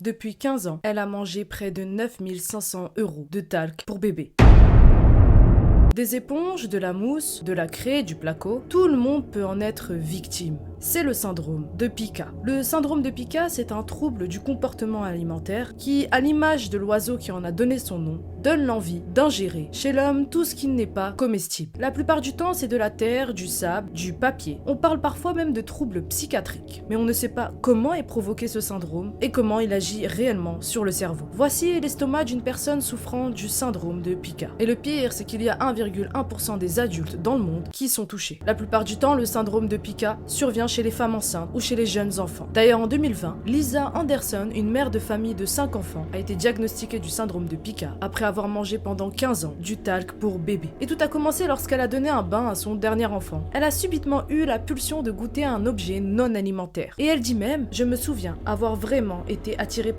Depuis 15 ans, elle a mangé près de 9 500 € de talc pour bébé. Des éponges, de la mousse, de la craie, du placo, tout le monde peut en être victime. C'est le syndrome de Pica. Le syndrome de Pica, c'est un trouble du comportement alimentaire qui, à l'image de l'oiseau qui en a donné son nom, donne l'envie d'ingérer chez l'homme tout ce qui n'est pas comestible. La plupart du temps, c'est de la terre, du sable, du papier. On parle parfois même de troubles psychiatriques, mais on ne sait pas comment est provoqué ce syndrome et comment il agit réellement sur le cerveau. Voici l'estomac d'une personne souffrant du syndrome de Pica. Et le pire, c'est qu'il y a 1,1% des adultes dans le monde qui sont touchés. La plupart du temps, le syndrome de Pica survient chez les femmes enceintes ou chez les jeunes enfants. D'ailleurs, en 2020, Lisa Anderson, une mère de famille de 5 enfants, a été diagnostiquée du syndrome de Pica après avoir mangé pendant 15 ans du talc pour bébé. Et tout a commencé lorsqu'elle a donné un bain à son dernier enfant. Elle a subitement eu la pulsion de goûter à un objet non alimentaire. Et elle dit même: « Je me souviens avoir vraiment été attirée